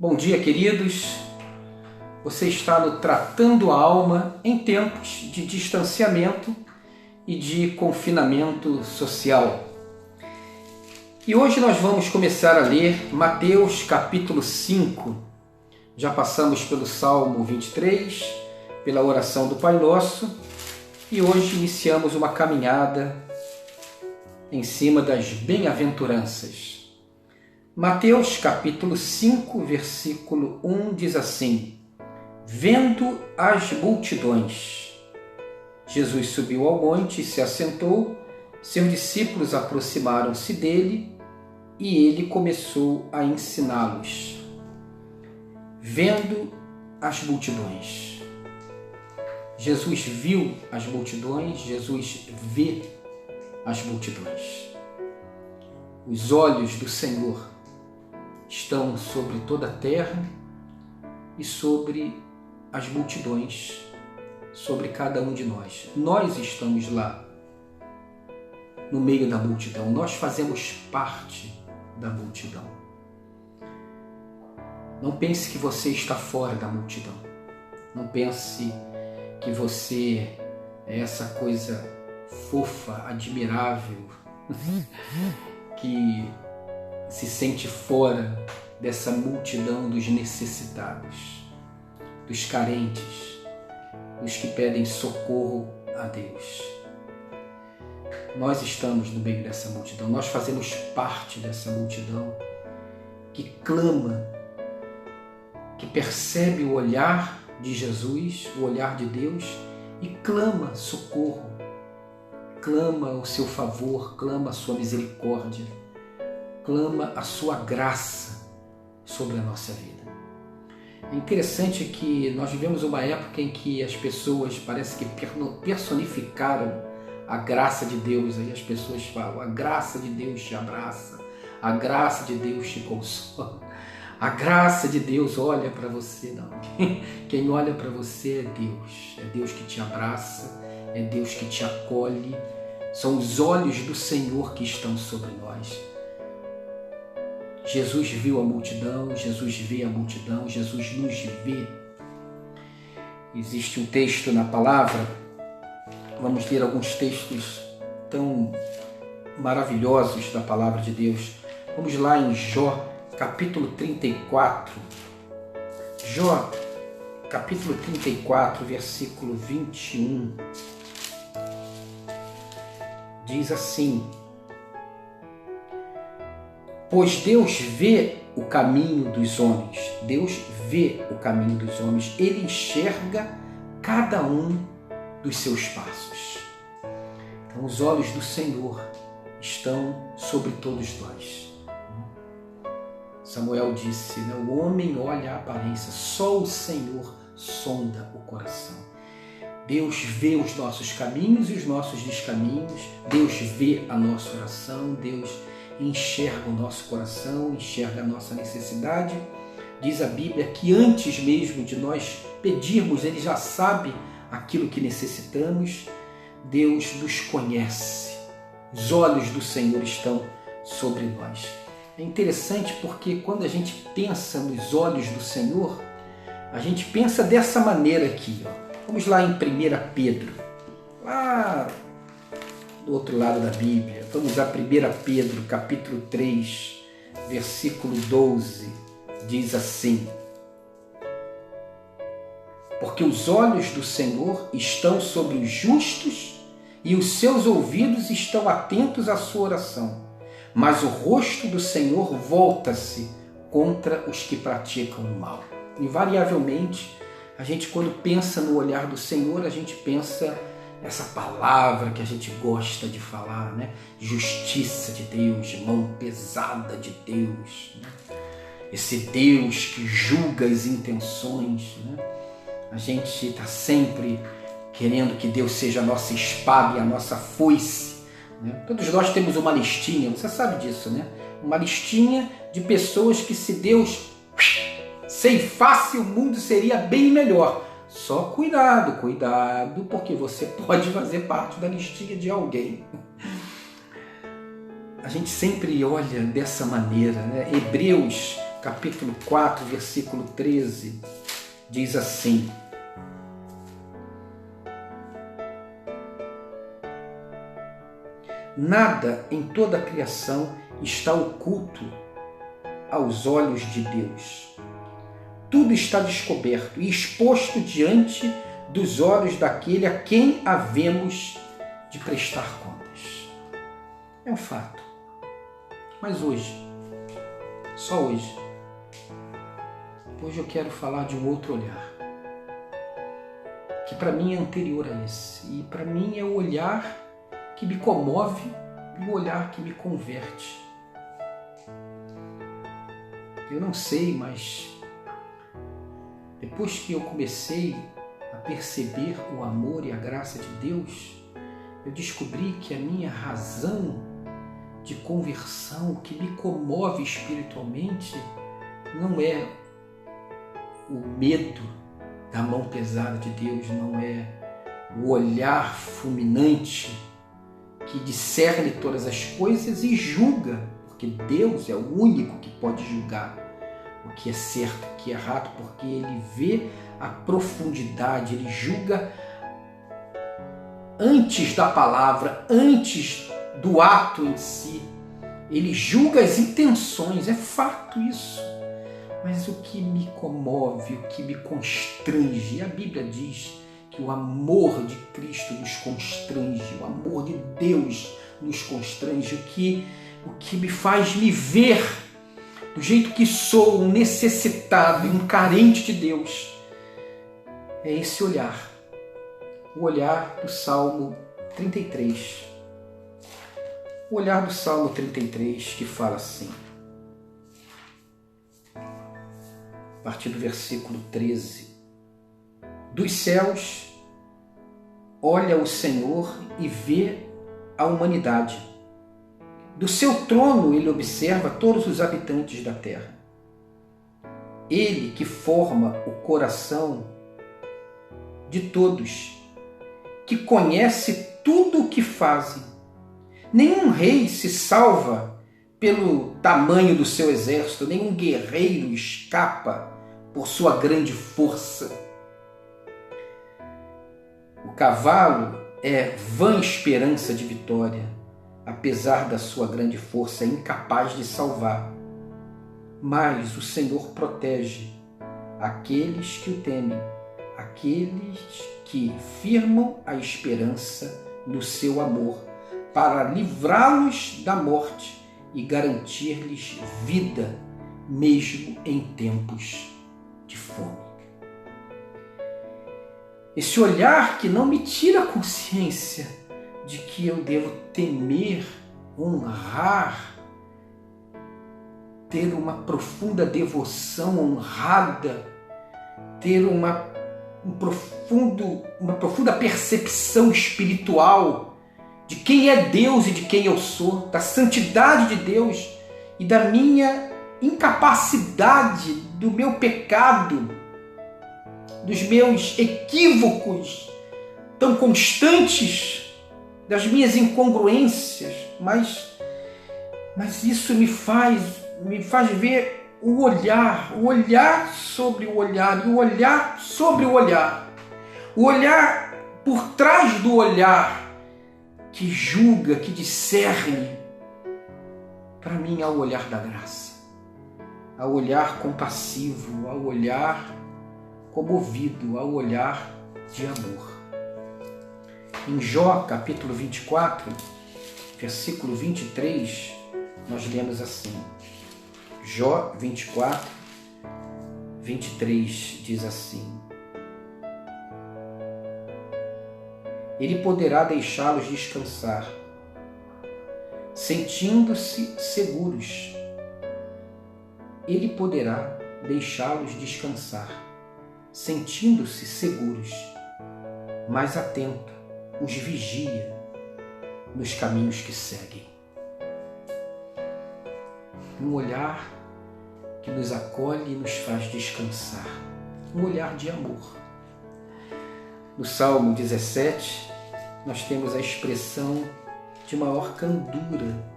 Bom dia, queridos. Você está no Tratando a Alma em tempos de distanciamento e de confinamento social. E hoje nós vamos começar a ler Mateus capítulo 5. Já passamos pelo Salmo 23, pela oração do Pai Nosso, e hoje iniciamos uma caminhada em cima das bem-aventuranças. Mateus capítulo 5, versículo 1 diz assim: Vendo as multidões, Jesus subiu ao monte e se assentou, seus discípulos aproximaram-se dele e ele começou a ensiná-los. Vendo as multidões. Jesus viu as multidões, Jesus vê as multidões. Os olhos do Senhor estão sobre toda a terra e sobre as multidões, sobre cada um de nós. Nós estamos lá, no meio da multidão. Nós fazemos parte da multidão. Não pense que você está fora da multidão. Não pense que você é essa coisa fofa, admirável, que se sente fora dessa multidão dos necessitados, dos carentes, dos que pedem socorro a Deus. Nós estamos no meio dessa multidão, nós fazemos parte dessa multidão que clama, que percebe o olhar de Jesus, o olhar de Deus e clama socorro, clama o seu favor, clama a sua misericórdia, clama a sua graça sobre a nossa vida. É interessante que nós vivemos uma época em que as pessoas parece que personificaram a graça de Deus. Aí as pessoas falam: a graça de Deus te abraça, a graça de Deus te consola, a graça de Deus olha para você. Não, quem olha para você é Deus que te abraça, é Deus que te acolhe. São os olhos do Senhor que estão sobre nós. Jesus viu a multidão, Jesus vê a multidão, Jesus nos vê. Existe um texto na palavra, vamos ler alguns textos tão maravilhosos da palavra de Deus. Vamos lá em Jó, capítulo 34. Jó, capítulo 34, versículo 21. Diz assim: Pois Deus vê o caminho dos homens. Deus vê o caminho dos homens. Ele enxerga cada um dos seus passos. Então, os olhos do Senhor estão sobre todos nós. Samuel disse, né? O homem olha a aparência, só o Senhor sonda o coração. Deus vê os nossos caminhos e os nossos descaminhos. Deus vê a nossa oração. Deus enxerga o nosso coração, enxerga a nossa necessidade. Diz a Bíblia que antes mesmo de nós pedirmos, Ele já sabe aquilo que necessitamos. Deus nos conhece. Os olhos do Senhor estão sobre nós. É interessante porque quando a gente pensa nos olhos do Senhor, a gente pensa dessa maneira aqui, ó. Vamos lá em 1 Pedro, lá do outro lado da Bíblia. Vamos a 1 Pedro, capítulo 3, versículo 12. Diz assim: Porque os olhos do Senhor estão sobre os justos e os seus ouvidos estão atentos à sua oração. Mas o rosto do Senhor volta-se contra os que praticam o mal. Invariavelmente, a gente, quando pensa no olhar do Senhor, a gente pensa essa palavra que a gente gosta de falar, né? Justiça de Deus, mão pesada de Deus, né? Esse Deus que julga as intenções, né? A gente está sempre querendo que Deus seja a nossa espada e a nossa foice, né? Todos nós temos uma listinha, você sabe disso, né? Uma listinha de pessoas que, se Deus ceifasse, o mundo seria bem melhor. Só cuidado, porque você pode fazer parte da listinha de alguém. A gente sempre olha dessa maneira, né? Hebreus capítulo 4, versículo 13, diz assim: nada em toda a criação está oculto aos olhos de Deus. Tudo está descoberto e exposto diante dos olhos daquele a quem havemos de prestar contas. É um fato. Mas hoje, só hoje eu quero falar de um outro olhar, que para mim é anterior a esse. E para mim é o olhar que me comove e o olhar que me converte. Eu não sei, mas depois que eu comecei a perceber o amor e a graça de Deus, eu descobri que a minha razão de conversão, o que me comove espiritualmente, não é o medo da mão pesada de Deus, não é o olhar fulminante que discerne todas as coisas e julga, porque Deus é o único que pode julgar o que é certo, o que é errado, porque Ele vê a profundidade, Ele julga antes da palavra, antes do ato em si. Ele julga as intenções, é fato isso. Mas o que me comove, o que me constrange, a Bíblia diz que o amor de Cristo nos constrange, o amor de Deus nos constrange, o que me faz me ver do jeito que sou, um necessitado, um carente de Deus, é esse olhar, o olhar do Salmo 33. O olhar do Salmo 33 que fala assim, a partir do versículo 13: dos céus olha o Senhor e vê a humanidade. Do seu trono ele observa todos os habitantes da terra. Ele que forma o coração de todos, que conhece tudo o que fazem. Nenhum rei se salva pelo tamanho do seu exército, nenhum guerreiro escapa por sua grande força. O cavalo é vã esperança de vitória, apesar da sua grande força, é incapaz de salvar. Mas o Senhor protege aqueles que o temem, aqueles que firmam a esperança no seu amor, para livrá-los da morte e garantir-lhes vida, mesmo em tempos de fome. Esse olhar que não me tira a consciência de que eu devo temer, honrar, ter uma profunda devoção honrada, ter uma profunda percepção espiritual de quem é Deus e de quem eu sou, da santidade de Deus e da minha incapacidade, do meu pecado, dos meus equívocos tão constantes, das minhas incongruências, mas isso me faz ver o olhar sobre o olhar, e o olhar sobre o olhar por trás do olhar que julga, que discerne. Para mim é o olhar da graça, ao olhar compassivo, ao olhar comovido, ao olhar de amor. Em Jó, capítulo 24, versículo 23, nós lemos assim. Jó 24, 23 diz assim: ele poderá deixá-los descansar, sentindo-se seguros. Ele poderá deixá-los descansar, sentindo-se seguros, mas atento, os vigia nos caminhos que seguem. Um olhar que nos acolhe e nos faz descansar, um olhar de amor. No Salmo 17, nós temos a expressão de maior candura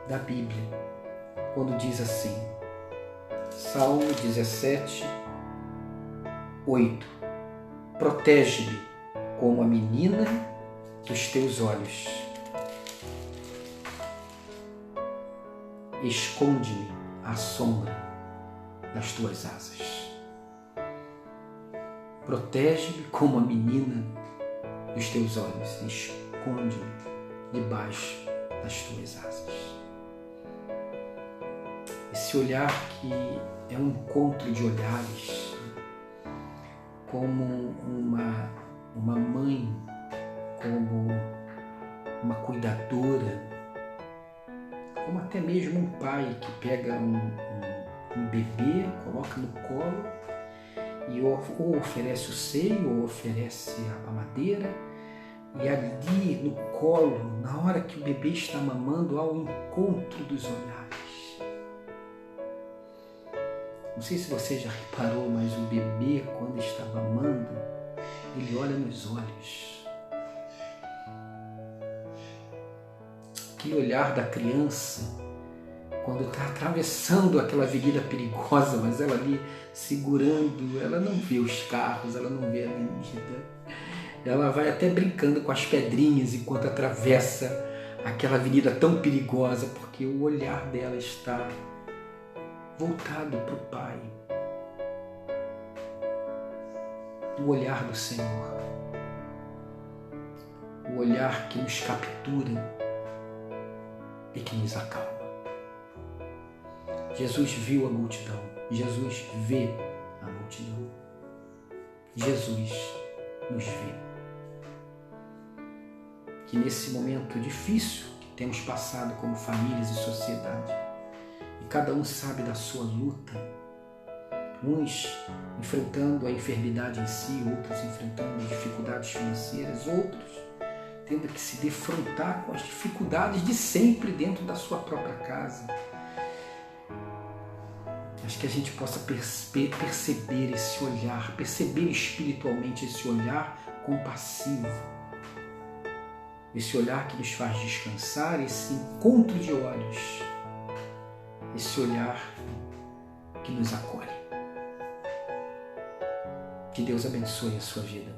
da Bíblia, quando diz assim: Salmo 17, 8. Protege-me como a menina dos teus olhos. Esconde-me à sombra das tuas asas. Protege-me como a menina dos teus olhos. Esconde-me debaixo das tuas asas. Esse olhar que é um encontro de olhares, como uma mãe, como uma cuidadora, como até mesmo um pai que pega um bebê, coloca no colo e ou oferece o seio ou oferece a mamadeira, e ali no colo, na hora que o bebê está mamando, há o encontro dos olhares. Não sei se você já reparou, mas o bebê, quando está mamando, ele olha nos olhos. Aquele olhar da criança, quando está atravessando aquela avenida perigosa, mas ela ali segurando, ela não vê os carros, ela não vê a avenida. Ela vai até brincando com as pedrinhas enquanto atravessa aquela avenida tão perigosa, porque o olhar dela está voltado para o Pai. O olhar do Senhor. O olhar que nos captura e que nos acalma. Jesus viu a multidão. Jesus vê a multidão. Jesus nos vê. Que nesse momento difícil que temos passado como famílias e sociedade, e cada um sabe da sua luta, uns enfrentando a enfermidade em si, outros enfrentando dificuldades financeiras, outros tendo que se defrontar com as dificuldades de sempre dentro da sua própria casa. Acho que a gente possa perceber esse olhar, perceber espiritualmente esse olhar compassivo, esse olhar que nos faz descansar, esse encontro de olhos, esse olhar que nos acolhe. Que Deus abençoe a sua vida,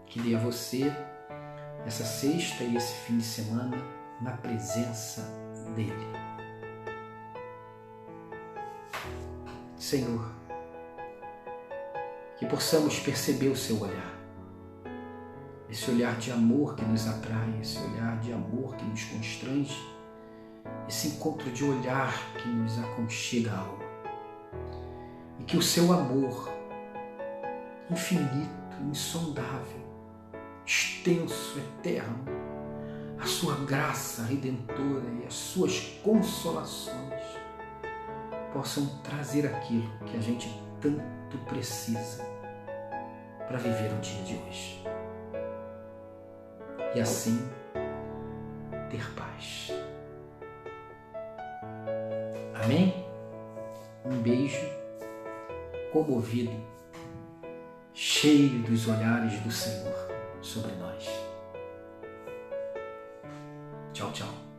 que dê a você essa sexta e esse fim de semana na presença dEle. Senhor, que possamos perceber o seu olhar, esse olhar de amor que nos atrai, esse olhar de amor que nos constrange, esse encontro de olhar que nos aconchega a alma. E que o seu amor infinito, insondável, extenso, eterno, a sua graça redentora e as suas consolações possam trazer aquilo que a gente tanto precisa para viver o dia de hoje. E assim ter paz. Amém? Um beijo comovido, cheio dos olhares do Senhor sobre nós. Tchau, tchau.